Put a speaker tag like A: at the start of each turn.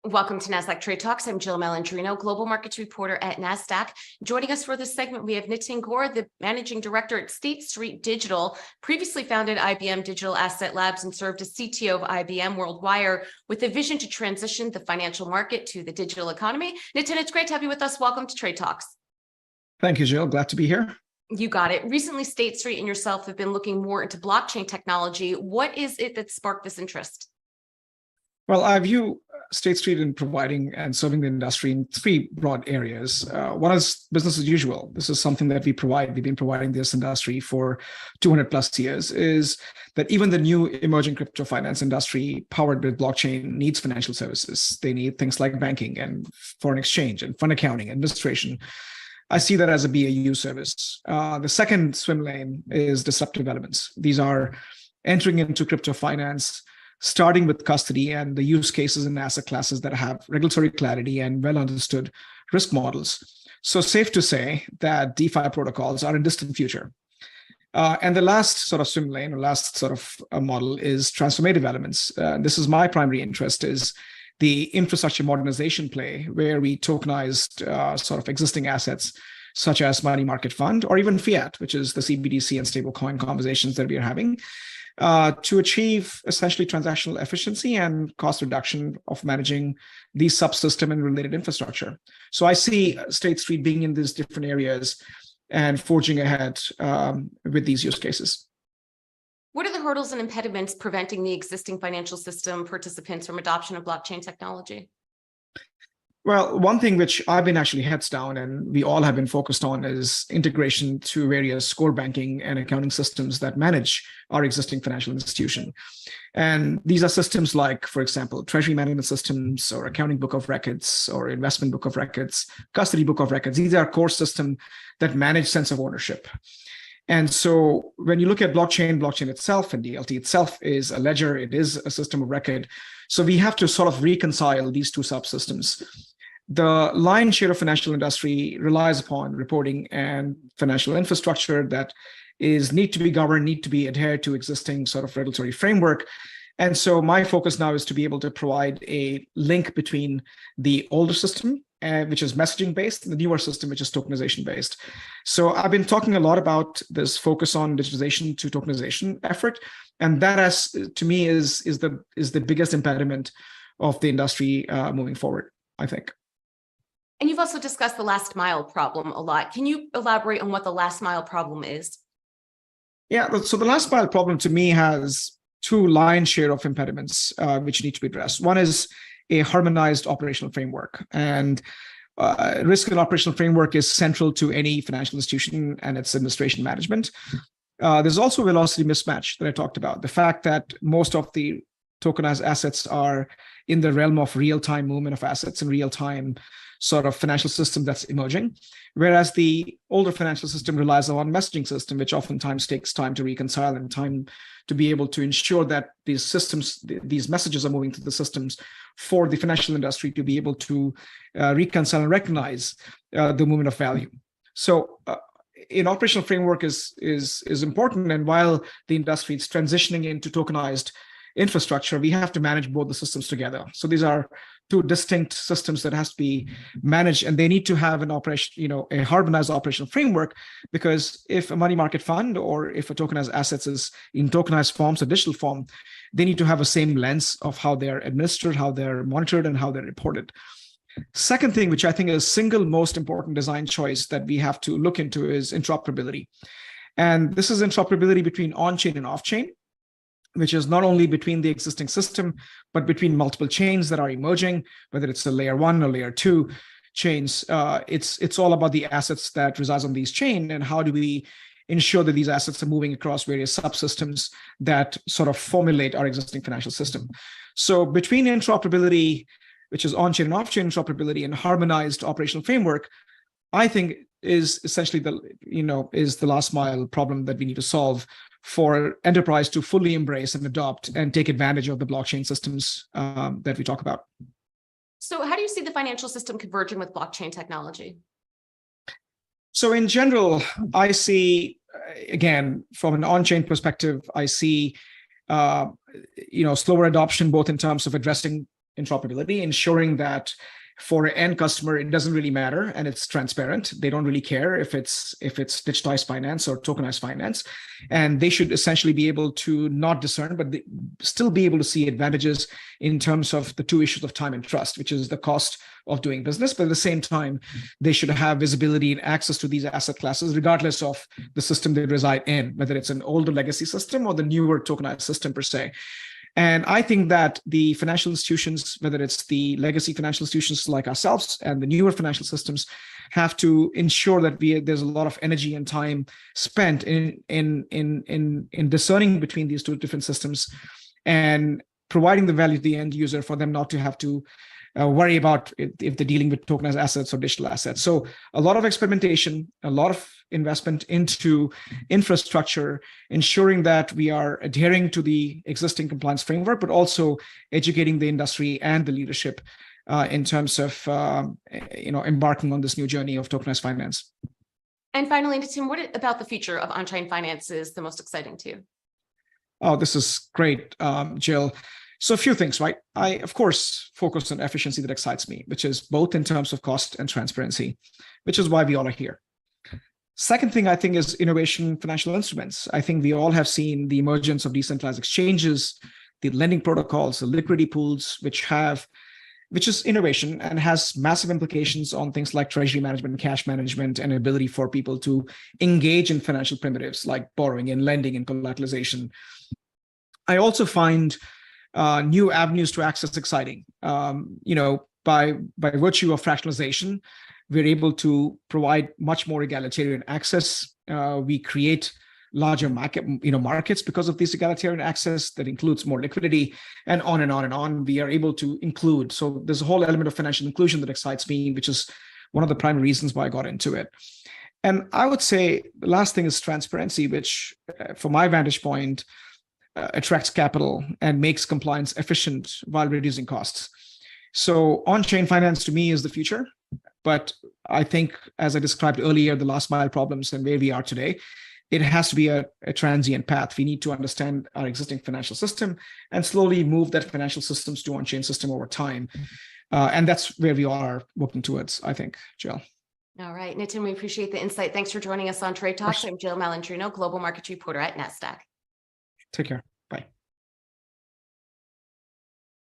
A: Welcome to Nasdaq Trade Talks. I'm Jill Malandrino, global markets reporter at Nasdaq. Joining us for this segment, we have Nitin Gaur, the managing director at State Street Digital, previously founded IBM Digital Asset Labs and served as CTO of IBM Worldwire with a vision to transition the financial market to the digital economy. Nitin, it's great to have you with us. Welcome to Trade Talks.
B: Thank you, Jill. Glad to be here.
A: You got it. Recently, State Street and yourself have been looking more into blockchain technology. What is it that sparked this interest?
B: Well, I view State Street in providing and serving the industry in three broad areas. One is business as usual. This is something that we provide. We've been providing this industry for 200 plus years, is that even the new emerging crypto finance industry powered with blockchain needs financial services. They need things like banking and foreign exchange and fund accounting, administration. I see that as a BAU service. The second swim lane is disruptive elements. These are entering into crypto finance, starting with custody and the use cases and asset classes that have regulatory clarity and well understood risk models. So safe to say that DeFi protocols are in distant future. And the last sort of swim lane or last sort of model is transformative elements. This is my primary interest, is the infrastructure modernization play, where we tokenized sort of existing assets such as money market fund or even fiat, which is the CBDC and stablecoin conversations that we are having, to achieve essentially transactional efficiency and cost reduction of managing the subsystem and related infrastructure. So I see State Street being in these different areas and forging ahead with these use cases.
A: What are the hurdles and impediments preventing the existing financial system participants from adoption of blockchain technology?
B: Well, one thing which I've been actually heads down and we all have been focused on is integration to various core banking and accounting systems that manage our existing financial institution. And these are systems like, for example, treasury management systems or accounting book of records or investment book of records, custody book of records. These are core systems that manage sense of ownership. And so when you look at blockchain itself and DLT itself is a ledger, it is a system of record. So we have to sort of reconcile these two subsystems. The lion's share of financial industry relies upon reporting and financial infrastructure that need to be governed, need to be adhered to existing sort of regulatory framework. And so my focus now is to be able to provide a link between the older system, which is messaging based, and the newer system, which is tokenization based. So I've been talking a lot about this focus on digitization to tokenization effort. And that, as to me, is the biggest impediment of the industry moving forward, I think.
A: And you've also discussed the last mile problem a lot. Can you elaborate on what the last mile problem is?
B: Yeah, so the last mile problem to me has two lion's share of impediments which need to be addressed. One is a harmonized operational framework, and risk and operational framework is central to any financial institution and its administration management. There's also a velocity mismatch that I talked about. The fact that most of the tokenized assets are in the realm of real-time movement of assets and real-time sort of financial system that's emerging, whereas the older financial system relies on messaging system, which oftentimes takes time to reconcile and time to be able to ensure that these systems, these messages are moving through the systems for the financial industry to be able to reconcile and recognize the movement of value. So an operational framework is important, and while the industry is transitioning into tokenized infrastructure, we have to manage both the systems together. So these are two distinct systems that has to be managed, and they need to have an operation, a harmonized operational framework, because if a money market fund or if a tokenized assets is in tokenized forms or digital form, they need to have the same lens of how they're administered, how they're monitored, and how they're reported. Second thing, which I think is single most important design choice that we have to look into, is interoperability. And this is interoperability between on-chain and off-chain, which is not only between the existing system, but between multiple chains that are emerging, whether it's a layer 1 or layer 2 chains. It's all about the assets that reside on these chains, and how do we ensure that these assets are moving across various subsystems that sort of formulate our existing financial system. So between interoperability, which is on-chain and off-chain interoperability, and harmonized operational framework, I think is essentially the last mile problem that we need to solve for enterprise to fully embrace and adopt and take advantage of the blockchain systems that we talk about.
A: So how do you see the financial system converging with blockchain technology?
B: So in general, I see, again, from an on-chain perspective, I see slower adoption, both in terms of addressing interoperability, ensuring that for an end customer, it doesn't really matter and it's transparent. They don't really care if it's digitized finance or tokenized finance. And they should essentially be able to not discern, but still be able to see advantages in terms of the two issues of time and trust, which is the cost of doing business. But at the same time, they should have visibility and access to these asset classes, regardless of the system they reside in, whether it's an older legacy system or the newer tokenized system per se. And I think that the financial institutions, whether it's the legacy financial institutions like ourselves and the newer financial systems, have to ensure that there's a lot of energy and time spent in discerning between these two different systems and providing the value to the end user for them not to have to worry about if they're dealing with tokenized assets or digital assets. So a lot of experimentation, a lot of investment into infrastructure, ensuring that we are adhering to the existing compliance framework, but also educating the industry and the leadership in terms of embarking on this new journey of tokenized finance.
A: And finally, Nitin, what about the future of on-chain finance is the most exciting to you?
B: Oh, this is great, Jill. So a few things, right? I, of course, focus on efficiency that excites me, which is both in terms of cost and transparency, which is why we all are here. Second thing I think is innovation in financial instruments. I think we all have seen the emergence of decentralized exchanges, the lending protocols, the liquidity pools, which is innovation and has massive implications on things like treasury management, cash management, and ability for people to engage in financial primitives like borrowing and lending and collateralization. I also find new avenues to access exciting. By virtue of fractionalization, we're able to provide much more egalitarian access. We create larger markets because of this egalitarian access that includes more liquidity, and on and on and on. We are able to include. So there's a whole element of financial inclusion that excites me, which is one of the primary reasons why I got into it. And I would say the last thing is transparency, which from my vantage point, attracts capital and makes compliance efficient while reducing costs. So on-chain finance to me is the future. But I think, as I described earlier, the last mile problems and where we are today, it has to be a transient path. We need to understand our existing financial system and slowly move that financial systems to on-chain system over time. And that's where we are working towards, I think, Jill.
A: All right, Nitin, we appreciate the insight. Thanks for joining us on Trade Talks. I'm Jill Malandrino, Global Markets Reporter at Nasdaq.
B: Take care.